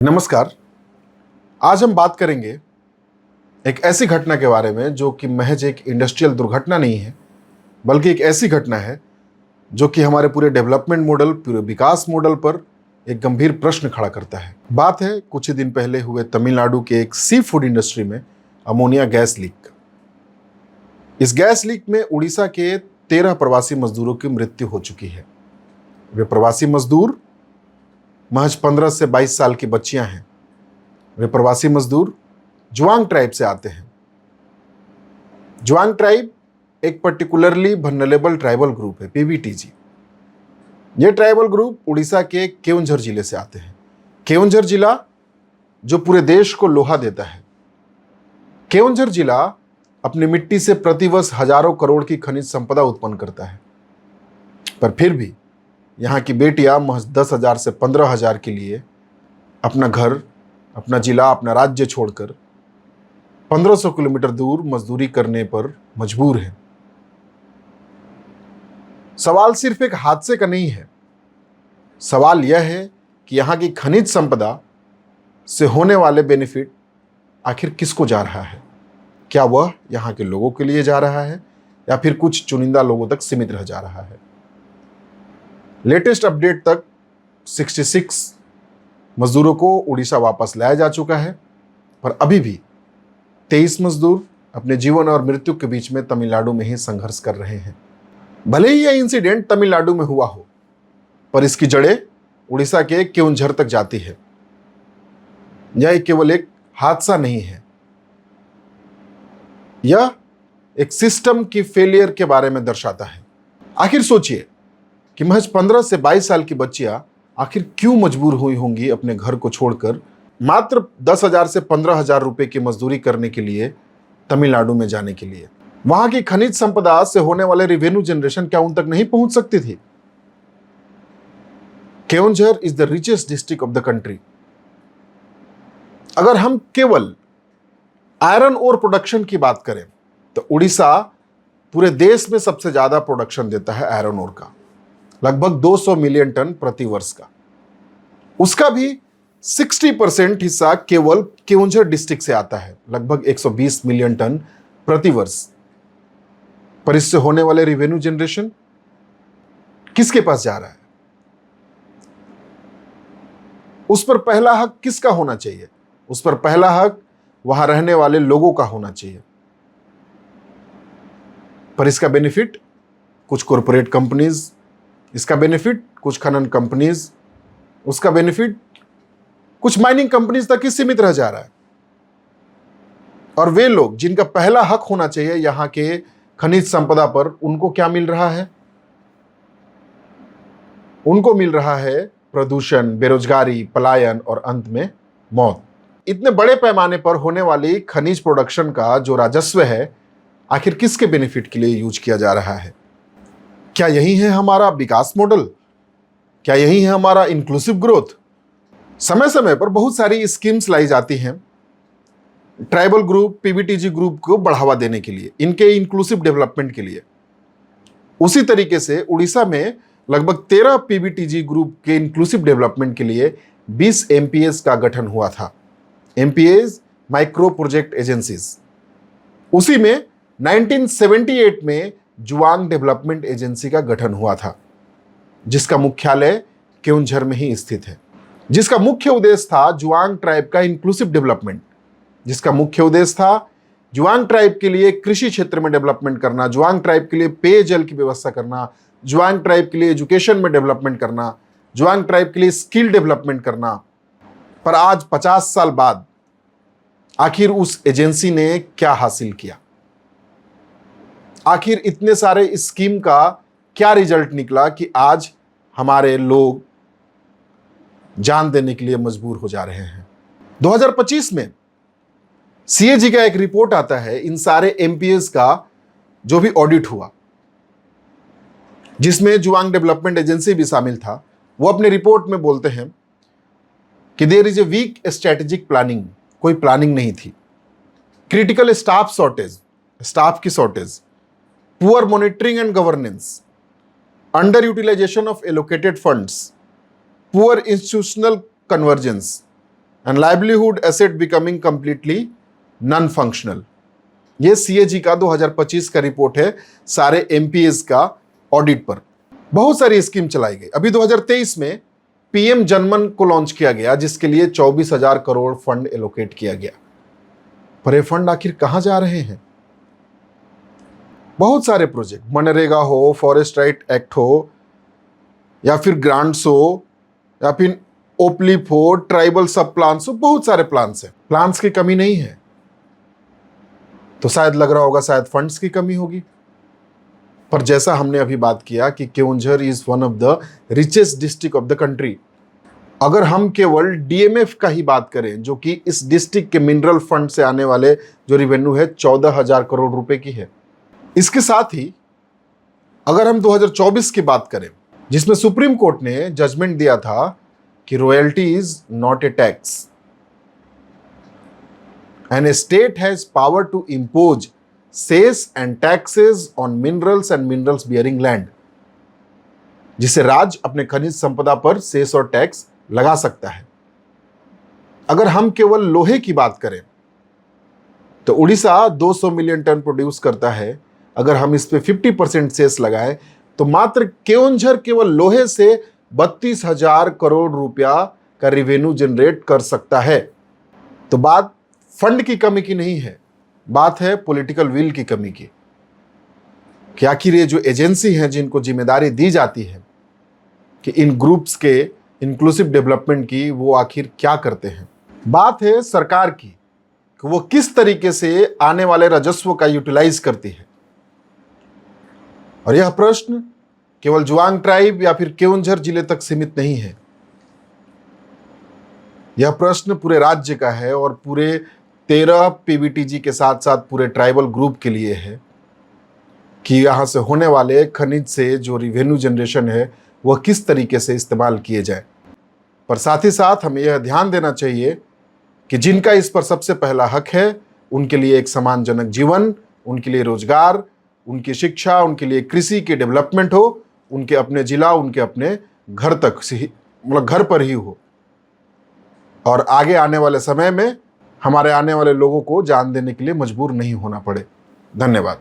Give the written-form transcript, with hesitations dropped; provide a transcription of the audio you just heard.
नमस्कार। आज हम बात करेंगे एक ऐसी घटना के बारे में जो कि महज एक इंडस्ट्रियल दुर्घटना नहीं है, बल्कि एक ऐसी घटना है जो कि हमारे पूरे डेवलपमेंट मॉडल, पूरे विकास मॉडल पर एक गंभीर प्रश्न खड़ा करता है। बात है कुछ ही दिन पहले हुए तमिलनाडु के एक सी फूड इंडस्ट्री में अमोनिया गैस लीक। इस गैस लीक में उड़ीसा के 13 प्रवासी मजदूरों की मृत्यु हो चुकी है। वे प्रवासी मजदूर महज 15 से 22 साल की बच्चियां हैं। वे प्रवासी मजदूर जुआंग ट्राइब से आते हैं। जुआंग ट्राइब एक पर्टिकुलरली वल्नरेबल ट्राइबल ग्रुप है, पीवीटीजी। ये ट्राइबल ग्रुप उड़ीसा के केओंझर जिले से आते हैं। केओंझर जिला जो पूरे देश को लोहा देता है। केओंझर जिला अपनी मिट्टी से प्रतिवर्ष हजारों करोड़ की खनिज संपदा उत्पन्न करता है, पर फिर भी यहाँ की बेटियां महज 10,000 से 15,000 के लिए अपना घर, अपना जिला, अपना राज्य छोड़कर 1500 किलोमीटर दूर मजदूरी करने पर मजबूर हैं। सवाल सिर्फ एक हादसे का नहीं है। सवाल यह है कि यहाँ की खनिज संपदा से होने वाले बेनिफिट आखिर किसको जा रहा है? क्या वह यहाँ के लोगों के लिए जा रहा है या फिर कुछ चुनिंदा लोगों तक सीमित रह जा रहा है? लेटेस्ट अपडेट तक 66 मजदूरों को उड़ीसा वापस लाया जा चुका है, पर अभी भी 23 मजदूर अपने जीवन और मृत्यु के बीच में तमिलनाडु में ही संघर्ष कर रहे हैं। भले ही यह इंसिडेंट तमिलनाडु में हुआ हो, पर इसकी जड़ें उड़ीसा के केओंझर तक जाती है। यह केवल एक हादसा नहीं है, यह एक सिस्टम की फेलियर के बारे में दर्शाता है। आखिर सोचिए कि महज 15 से 22 साल की बच्चियां आखिर क्यों मजबूर हुई होंगी अपने घर को छोड़कर मात्र 10,000 से 15,000 रुपए की मजदूरी करने के लिए तमिलनाडु में जाने के लिए। वहां की खनिज संपदा से होने वाले रेवेन्यू जनरेशन क्या उन तक नहीं पहुंच सकती थी? Keonjhar is the richest district of the country. अगर हम केवल आयरन ओर प्रोडक्शन की बात करें तो उड़ीसा पूरे देश में सबसे ज्यादा प्रोडक्शन देता है आयरन ओर का, लगभग 200 मिलियन टन प्रति वर्ष का। उसका भी 60% हिस्सा केवल केओंझर डिस्ट्रिक्ट से आता है, लगभग 120 मिलियन टन प्रति वर्ष। पर इससे होने वाले रेवेन्यू जनरेशन किसके पास जा रहा है? उस पर पहला हक किसका होना चाहिए? उस पर पहला हक वहां रहने वाले लोगों का होना चाहिए। पर इसका बेनिफिट कुछ कॉरपोरेट कंपनीज, इसका बेनिफिट कुछ खनन कंपनीज, उसका बेनिफिट कुछ माइनिंग कंपनीज तक ही सीमित रह जा रहा है। और वे लोग जिनका पहला हक होना चाहिए यहां के खनिज संपदा पर, उनको क्या मिल रहा है? उनको मिल रहा है प्रदूषण, बेरोजगारी, पलायन और अंत में मौत। इतने बड़े पैमाने पर होने वाली खनिज प्रोडक्शन का जो राजस्व है, आखिर किसके बेनिफिट के लिए यूज किया जा रहा है? क्या यही है हमारा विकास मॉडल? क्या यही है हमारा इंक्लूसिव ग्रोथ? समय समय पर बहुत सारी स्कीम्स लाई जाती हैं ट्राइबल ग्रुप, पीवीटीजी ग्रुप को बढ़ावा देने के लिए, इनके इंक्लूसिव डेवलपमेंट के लिए। उसी तरीके से उड़ीसा में लगभग 13 पीवीटीजी ग्रुप के इंक्लूसिव डेवलपमेंट के लिए 20 एमपीएस का गठन हुआ था। MPS micro project agencies. उसी में 1978 में जुआंग डेवलपमेंट एजेंसी का गठन हुआ था, जिसका मुख्यालय केओंझर में ही स्थित है, जिसका मुख्य उद्देश्य था जुआंग ट्राइब का इंक्लूसिव डेवलपमेंट, जिसका मुख्य उद्देश्य था जुआंग ट्राइब के लिए कृषि क्षेत्र में डेवलपमेंट करना, जुआंग ट्राइब के लिए पेयजल की व्यवस्था करना, जुआंग ट्राइब के लिए एजुकेशन में डेवलपमेंट करना, जुआंग ट्राइब के लिए स्किल डेवलपमेंट करना। पर आज 50 साल बाद आखिर उस एजेंसी ने क्या हासिल किया? आखिर इतने सारे स्कीम का क्या रिजल्ट निकला कि आज हमारे लोग जान देने के लिए मजबूर हो जा रहे हैं? 2025 में सीएजी का एक रिपोर्ट आता है इन सारे एमपीएस का जो भी ऑडिट हुआ, जिसमें जुआंग डेवलपमेंट एजेंसी भी शामिल था। वो अपने रिपोर्ट में बोलते हैं कि there is a week strategic planning, कोई प्लानिंग नहीं थी। क्रिटिकल स्टाफ शॉर्टेज, स्टाफ की shortage, poor monitoring and governance, under utilisation of allocated funds, poor institutional convergence, and livelihood asset becoming completely non functional. ये CAG का 2025 का report है सारे MPS का ऑडिट पर। बहुत सारी स्कीम चलाई गई। अभी 2023 में पीएम जनमन को लॉन्च किया गया, जिसके लिए 24,000 करोड़ फंड एलोकेट किया गया। पर ये फंड आखिर कहां जा रहे हैं? बहुत सारे प्रोजेक्ट, मनरेगा हो, फॉरेस्ट राइट एक्ट हो, या फिर ग्रांट्स हो, या फिर ओपलिप हो, ट्राइबल सब प्लान्स हो, बहुत सारे प्लान्स हैं। प्लान्स की कमी नहीं है, तो शायद लग रहा होगा शायद फंड्स की कमी होगी। पर जैसा हमने अभी बात किया कि Keonjhar is one of the richest district of the country. अगर हम केवल डीएमएफ का ही बात करें, जो कि इस डिस्ट्रिक्ट के मिनरल फंड से आने वाले जो रिवेन्यू है 14,000 करोड़ रुपए की है। इसके साथ ही अगर हम 2024 की बात करें, जिसमें सुप्रीम कोर्ट ने जजमेंट दिया था कि royalty is not a tax and A state has power to impose cess and taxes on minerals and minerals bearing land, जिसे राज्य अपने खनिज संपदा पर सेस और टैक्स लगा सकता है। अगर हम केवल लोहे की बात करें तो उड़ीसा 200 मिलियन टन प्रोड्यूस करता है। अगर हम इस पे 50% सेस लगाएं तो मात्र केओंझर केवल लोहे से 32,000 करोड़ रुपया का रिवेन्यू जनरेट कर सकता है। तो बात फंड की कमी की नहीं है, बात है पॉलिटिकल विल की कमी की, कि आखिर ये जो एजेंसी हैं जिनको जिम्मेदारी दी जाती है कि इन ग्रुप्स के इंक्लूसिव डेवलपमेंट की, वो आखिर क्या करते हैं। बात है सरकार की कि वो किस तरीके से आने वाले राजस्व का यूटिलाइज करती है। और यह प्रश्न केवल जुआंग ट्राइब या फिर केओंझर जिले तक सीमित नहीं है, यह प्रश्न पूरे राज्य का है और पूरे 13 पीबीटीजी के साथ साथ पूरे ट्राइबल ग्रुप के लिए है कि यहां से होने वाले खनिज से जो रिवेन्यू जनरेशन है वह किस तरीके से इस्तेमाल किए जाए। पर साथ ही साथ हमें यह ध्यान देना चाहिए कि जिनका इस पर सबसे पहला हक है, उनके लिए एक सम्मानजनक जीवन, उनके लिए रोजगार, उनकी शिक्षा, उनके लिए कृषि की डेवलपमेंट हो, उनके अपने जिला, उनके अपने घर तक मतलब घर पर ही हो, और आगे आने वाले समय में हमारे आने वाले लोगों को जान देने के लिए मजबूर नहीं होना पड़े। धन्यवाद।